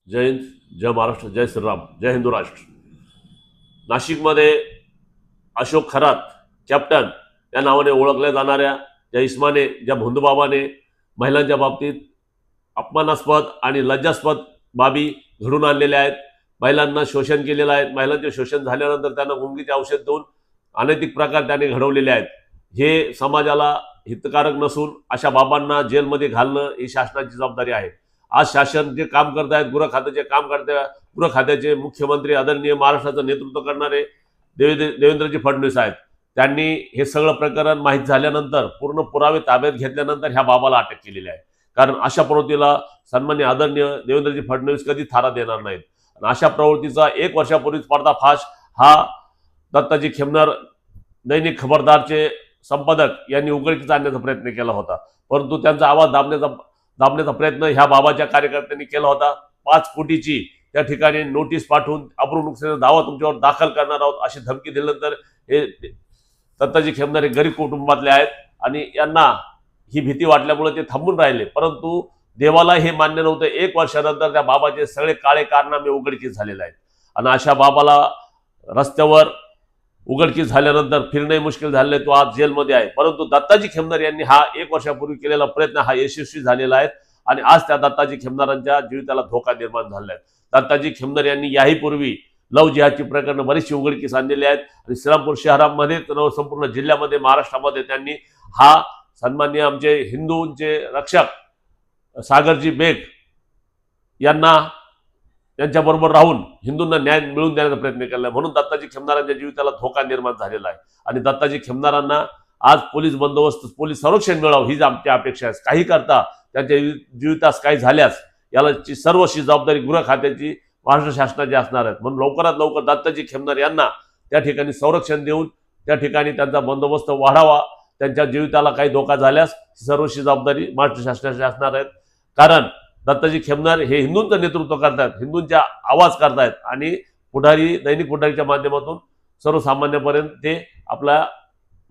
जय हिंद, जय महाराष्ट्र, जय श्रीराम, जय हिंदू राष्ट्र. नाशिकमध्ये अशोक खरात कॅप्टन या नावाने ओळखल्या जाणाऱ्या ज्या इस्माने, ज्या भोंदूबाबाने महिलांच्या बाबतीत अपमानास्पद आणि लज्जास्पद बाबी घडून आणलेल्या आहेत. महिलांना शोषण केलेलं आहे. महिलांचे शोषण झाल्यानंतर त्यांना गुंगीचे औषध देऊन अनैतिक प्रकार त्याने घडवलेले आहेत. हे समाजाला हितकारक नसून अशा बाबांना जेलमध्ये घालणं ही शासनाची जबाबदारी आहे. आज शासन जे काम करत आहेत, गृह खात्याचे काम करत आहे, गृह खात्याचे मुख्यमंत्री आदरणीय महाराष्ट्राचं नेतृत्व करणारे देवेंद्रजी फडणवीस आहेत. त्यांनी हे सगळं प्रकरण माहीत झाल्यानंतर पूर्ण पुरावे ताब्यात घेतल्यानंतर ह्या बाबाला अटक केलेली आहे. कारण अशा प्रवृत्तीला सन्मान्य आदरणीय देवेंद्रजी फडणवीस कधी थारा देणार नाहीत. आणि अशा प्रवृत्तीचा 1 वर्षापूर्वीच पर्दाफाश हा दत्ताजी खेमनार दैनिक खबरदारचे संपादक यांनी उघडकीस आणण्याचा प्रयत्न केला होता. परंतु त्यांचा आवाज दाबण्याचा प्रयत्न ह्या बाबाच्या कार्यकर्त्यांनी केला होता. 5 कोटीची त्या ठिकाणी नोटीस पाठवून अब्रू नुकसानीचा दावा तुमच्यावर दाखल करणार आहोत अशी धमकी दिल्यानंतर हे दत्ताजी खेमनार हे गरीब कुटुंबातले आहेत आणि यांना ही भीती वाटल्यामुळे ते थांबून राहिले. परंतु देवाला हे मान्य नव्हतं. 1 वर्षानंतर त्या बाबाचे सगळे काळे कारनामे उघडकीस झालेले आहेत. आणि अशा बाबाला रस्त्यावर उघडकीस झाल्यानंतर फिरणंही मुश्किल झालेलं आहे. तो आज जेलमध्ये आहे. परंतु दत्ताजी खेमनार यांनी हा 1 वर्षापूर्वी केलेला प्रयत्न हा यशस्वी झालेला आहे आणि आज त्या दत्ताजी खेमनारांच्या जीविताला धोका निर्माण झालेला आहे. दत्ताजी खेमनार यांनी याही पूर्वी लव जिहादची प्रकरणं बरीचशी उघडकीस आणलेली आहेत आणि श्रीरामपूर शहरामध्ये संपूर्ण जिल्ह्यामध्ये महाराष्ट्रामध्ये त्यांनी हा सन्माननीय आमचे हिंदूंचे रक्षक सागरजी बेग यांना त्यांच्याबरोबर राहून हिंदूंना न्याय मिळवून देण्याचा प्रयत्न केला. म्हणून दत्ताजी खेमनारांच्या जीविताला धोका निर्माण झालेला आहे आणि दत्ताजी खेमनारांना आज पोलीस बंदोबस्त, पोलीस संरक्षण मिळावं हीच आमची अपेक्षा आहे. काही करता त्यांच्या जीवितास काही झाल्यास याला सर्वशी जबाबदारी गृह खात्याची महाराष्ट्र शासनाची असणार आहेत. म्हणून लवकरात लवकर दत्ताजी खेमनार यांना त्या ठिकाणी संरक्षण देऊन त्या ठिकाणी त्यांचा बंदोबस्त वाढावा. त्यांच्या जीविताला काही धोका झाल्यास सर्वशी जबाबदारी महाराष्ट्र शासनाची असणार आहेत. कारण दत्ताजी खेमनार हे हिंदूंचं नेतृत्व करतात, हिंदूंचा आवाज करतायत आणि पुढारी, दैनिक पुढारीच्या माध्यमातून सर्वसामान्यपर्यंत ते आपला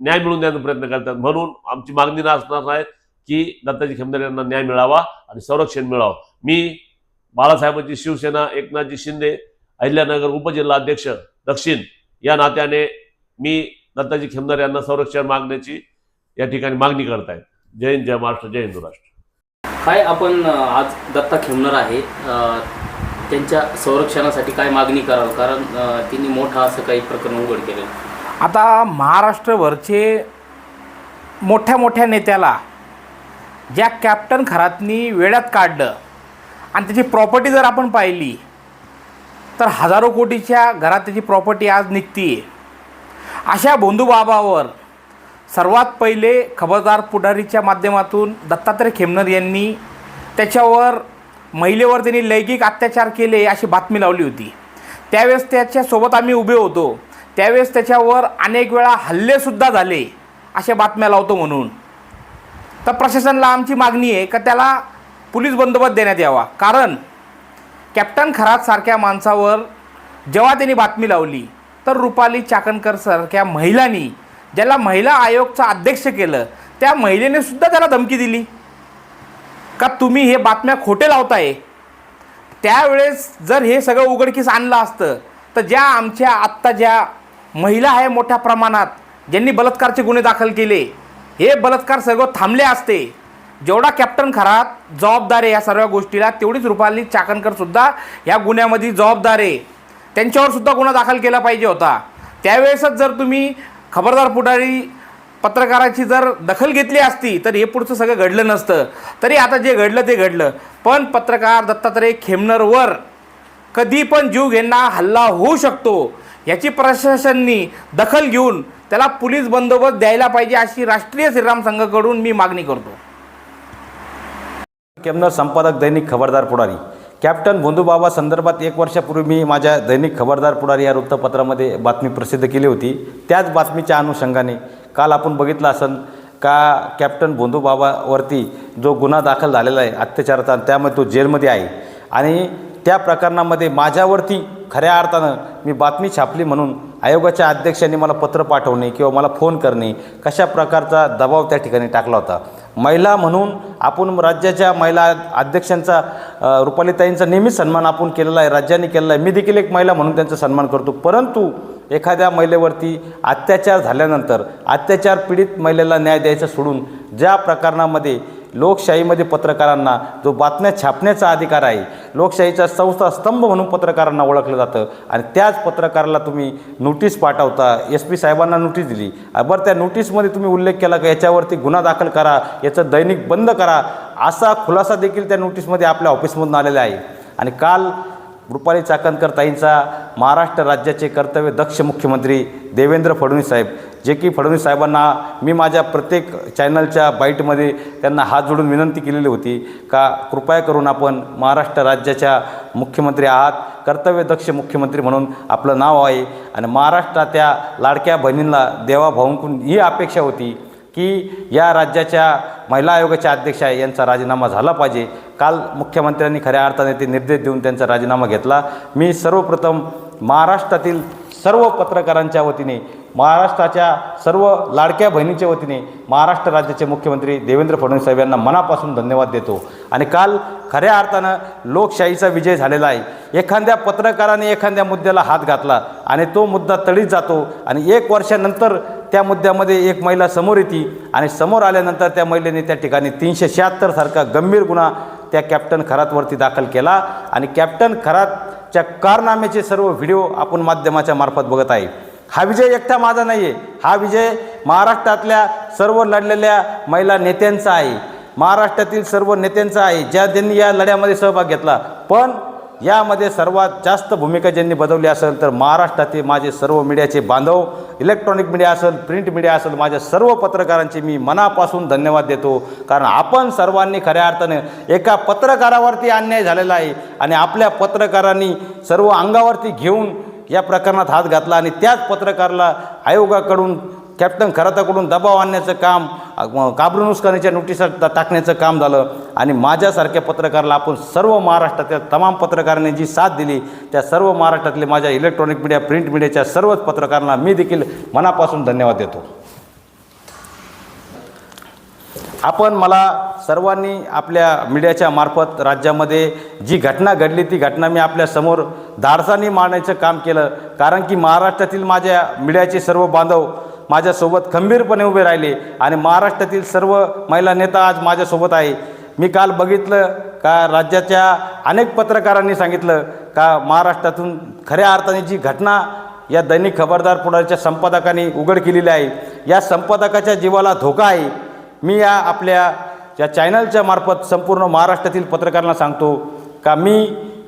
न्याय मिळवून देण्याचा प्रयत्न करतात. म्हणून आमची मागणी असणार आहे की दत्ताजी खेमनार यांना न्याय मिळावा आणि संरक्षण मिळावं. मी बाळासाहेबांची शिवसेना, एकनाथजी शिंदे, अहिल्यानगर उपजिल्हा अध्यक्ष दक्षिण या नात्याने मी दत्ताजी खेमनार यांना संरक्षण मागण्याची या ठिकाणी मागणी करत आहे. जय हिंद, जय महाराष्ट्र, जय हिंदू राष्ट्र. काय आपण आज दत्ता खेमनार आहे त्यांच्या संरक्षणासाठी काय मागणी कराल? कारण त्यांनी मोठा असं काही प्रकरण उघड केलं. आता महाराष्ट्रभरचे मोठ्या मोठ्या नेत्याला ज्या कॅप्टन खरातनी वेड्यात काढलं आणि त्याची प्रॉपर्टी जर आपण पाहिली तर हजारो कोटीच्या घरात त्याची प्रॉपर्टी आज निघती. अशा भोंदूबाबावर सर्वात पहिले खबरदार पुढारीच्या माध्यमातून दत्तात्रय खेमनार यांनी त्याच्यावर महिलेवर त्यांनी लैंगिक अत्याचार केले अशी बातमी लावली होती. त्यावेळेस त्याच्यासोबत आम्ही उभे होतो. त्यावेळेस त्याच्यावर अनेक वेळा हल्लेसुद्धा झाले अशा बातम्या लावतो. म्हणून तर प्रशासनाला आमची मागणी आहे का त्याला पोलीस बंदोबस्त देण्यात यावा. कारण कॅप्टन खरात सारख्या माणसावर जेव्हा त्यांनी बातमी लावली तर रुपाली चाकणकर सारख्या महिलांनी, ज्याला महिला आयोगचं अध्यक्ष केलं, त्या महिलेने सुद्धा त्याला धमकी दिली का तुम्ही हे बातम्या खोटे लावताय. त्यावेळेस जर हे सगळं उघडकीस आणलं असतं तर ज्या आमच्या आत्ता ज्या महिला आहे मोठ्या प्रमाणात ज्यांनी बलात्कारचे गुन्हे दाखल केले, हे बलात्कार सगळं थांबले असते. जेवढा कॅप्टन खरात जबाबदार आहे या सर्व गोष्टीला, तेवढीच रुपाली चाकणकरसुद्धा या गुन्ह्यामध्ये जबाबदार आहे. त्यांच्यावर सुद्धा गुन्हा दाखल केला पाहिजे होता. त्यावेळेसच जर तुम्ही खबरदार पुढारी पत्रकाराची जर दखल घेतली असती तर हे पुढचं सगळं घडलं नसतं. तरी आता जे घडलं ते घडलं. पण पत्रकार दत्तात्रय खेमनारवर कधी पण जीव घेणा हल्ला होऊ शकतो याची प्रशासनाने दखल घेऊन त्याला पोलीस बंदोबस्त द्यायला पाहिजे अशी राष्ट्रीय श्रीराम संघाकडून मी मागणी करतो. खेमनार संपादक, दैनिक खबरदार पुढारी. कॅप्टन भोंदूबाबा संदर्भात 1 वर्षापूर्वी मी माझ्या दैनिक खबरदार पुढारी या वृत्तपत्रामध्ये बातमी प्रसिद्ध केली होती. त्याच बातमीच्या अनुषंगाने काल आपण बघितलं असेल का कॅप्टन भोंदूबाबावरती जो गुन्हा दाखल झालेला आहे अत्याचाराचा, त्यामध्ये तो जेलमध्ये आहे आणि त्या प्रकरणामध्ये माझ्यावरती खऱ्या अर्थानं मी बातमी छापली म्हणून आयोगाच्या अध्यक्षांनी मला पत्र पाठवणे किंवा मला फोन करणे, कशा प्रकारचा दबाव त्या ठिकाणी टाकला होता. महिला म्हणून आपण राज्याच्या महिला अध्यक्षांचा रुपालीताईंचा नेहमीच सन्मान आपण केलेला आहे, राज्याने केलेला आहे. मी देखील एक महिला म्हणून त्यांचा सन्मान करतो. परंतु एखाद्या महिलेवरती अत्याचार झाल्यानंतर अत्याचार पीडित महिलेला न्याय द्यायचा सोडून ज्या प्रकरणामध्ये लोकशाहीमध्ये पत्रकारांना जो बातम्या छापण्याचा अधिकार आहे, लोकशाहीचा चौथा स्तंभ म्हणून पत्रकारांना ओळखलं जातं, आणि त्याच पत्रकाराला तुम्ही नोटीस पाठवता. SP साहेबांना नोटीस दिली. बरं, त्या नोटीसमध्ये तुम्ही उल्लेख केला की याच्यावरती गुन्हा दाखल करा, याचं दैनिक बंद करा, असा खुलासा देखील त्या नोटीसमध्ये आपल्या ऑफिसमधून आलेला आहे. आणि काल रुपाली चाकणकर ताईंचा महाराष्ट्र राज्याचे कर्तव्यदक्ष मुख्यमंत्री देवेंद्र फडणवीस साहेब, जे की फडणवीस साहेबांना मी माझ्या प्रत्येक चॅनलच्या बाईटमध्ये त्यांना हात जोडून विनंती केलेली होती का कृपया करून आपण महाराष्ट्र राज्याच्या मुख्यमंत्री आहात, कर्तव्यदक्ष मुख्यमंत्री म्हणून आपलं नाव आहे, आणि महाराष्ट्राच्या लाडक्या बहिणींना देवाभाऊंकडून ही अपेक्षा होती की या राज्याच्या महिला आयोगाच्या अध्यक्ष आहे यांचा राजीनामा झाला पाहिजे. काल मुख्यमंत्र्यांनी खऱ्या अर्थाने ते निर्देश देऊन त्यांचा राजीनामा घेतला. मी सर्वप्रथम महाराष्ट्रातील सर्व पत्रकारांच्या वतीने, महाराष्ट्राच्या सर्व लाडक्या बहिणीच्या वतीने महाराष्ट्र राज्याचे मुख्यमंत्री देवेंद्र फडणवीस साहेब यांना मनापासून धन्यवाद देतो. आणि काल खऱ्या अर्थानं लोकशाहीचा विजय झालेला आहे. एखाद्या पत्रकाराने एखाद्या मुद्द्याला हात घातला आणि तो मुद्दा तडीत जातो, आणि 1 वर्षानंतर त्या मुद्द्यामध्ये एक महिला समोर येते, आणि समोर आल्यानंतर त्या महिलेने त्या ठिकाणी 376 सारखा गंभीर गुन्हा त्या कॅप्टन खरातवरती दाखल केला. आणि कॅप्टन खरातच्या कारनाम्याचे सर्व व्हिडिओ आपण माध्यमाच्या मार्फत बघत आहे. हा विजय एकटा माझा नाही आहे, हा विजय महाराष्ट्रातल्या सर्व लढलेल्या महिला नेत्यांचा आहे, महाराष्ट्रातील सर्व नेत्यांचा आहे, ज्यांनी या लढ्यामध्ये सहभाग घेतला. पण यामध्ये सर्वात जास्त भूमिका ज्यांनी बजावली असेल तर महाराष्ट्रातील माझे सर्व मीडियाचे बांधव, इलेक्ट्रॉनिक मीडिया असेल, प्रिंट मीडिया असेल, माझ्या सर्व पत्रकारांचे मी मनापासून धन्यवाद देतो. कारण आपण सर्वांनी खऱ्या अर्थाने एका पत्रकारावरती अन्याय झालेला आहे, आणि आपल्या पत्रकारांनी सर्व अंगावरती घेऊन या प्रकरणात हात घातला, आणि त्याच पत्रकाराला आयोगाकडून कॅप्टन खराताकडून दबाव आणण्याचं काम, काबरू नुकसानीच्या नोटिसा टाकण्याचं काम झालं. आणि माझ्यासारख्या पत्रकाराला आपण सर्व महाराष्ट्रातील तमाम पत्रकारांनी जी साथ दिली त्या सर्व महाराष्ट्रातले माझ्या इलेक्ट्रॉनिक मीडिया, प्रिंट मीडियाच्या सर्वच पत्रकारांना मी देखील मनापासून धन्यवाद देतो. आपण मला सर्वांनी आपल्या मीडियाच्या मार्फत राज्यामध्ये जी घटना घडली ती घटना मी आपल्यासमोर धाडसाने मांडण्याचं काम केलं. कारण की महाराष्ट्रातील माझ्या मीडियाचे सर्व बांधव माझ्यासोबत खंबीरपणे उभे राहिले, आणि महाराष्ट्रातील सर्व महिला नेता आज माझ्यासोबत आहे. मी काल बघितलं का राज्याच्या अनेक पत्रकारांनी सांगितलं का महाराष्ट्रातून खऱ्या अर्थाने जी घटना या दैनिक खबरदार पुढारीच्या संपादकांनी उघड केलेली आहे, या संपादकाच्या जीवाला धोका आहे. मी या आपल्या या चॅनलच्या मार्फत संपूर्ण महाराष्ट्रातील पत्रकारांना सांगतो का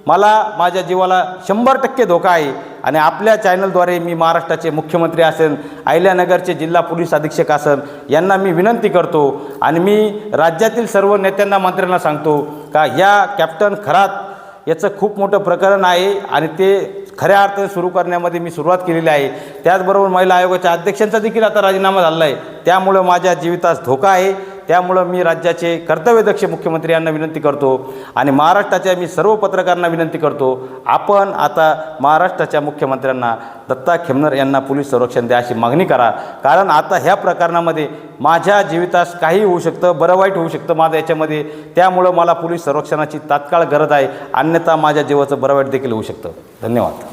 मला माझ्या जीवाला 100% धोका आहे, आणि आपल्या चॅनलद्वारे मी महाराष्ट्राचे मुख्यमंत्री असेल, अहिल्यानगरचे जिल्हा पोलीस अधीक्षक असेल, यांना मी विनंती करतो, आणि मी राज्यातील सर्व नेत्यांना, मंत्र्यांना सांगतो का या कॅप्टन खरात याचं खूप मोठं प्रकरण आहे, आणि ते खऱ्या अर्थाने सुरू करण्यामध्ये मी सुरुवात केलेली आहे. त्याचबरोबर महिला आयोगाच्या अध्यक्षांचा देखील आता राजीनामा झाला आहे. त्यामुळं माझ्या जीवितास धोका आहे. त्यामुळं मी राज्याचे कर्तव्यदक्ष मुख्यमंत्री यांना विनंती करतो, आणि महाराष्ट्राच्या मी सर्व पत्रकारांना विनंती करतो, आपण आता महाराष्ट्राच्या मुख्यमंत्र्यांना दत्ता खेमनर यांना पोलीस संरक्षण द्या अशी मागणी करा. कारण आता ह्या प्रकरणामध्ये माझ्या जीवितास काही होऊ शकतं, बरं वाईट होऊ शकतं माझं याच्यामध्ये. त्यामुळं मला पोलीस संरक्षणाची तात्काळ गरज आहे, अन्यथा माझ्या जीवाचं बरं वाईट देखील होऊ शकतं. धन्यवाद.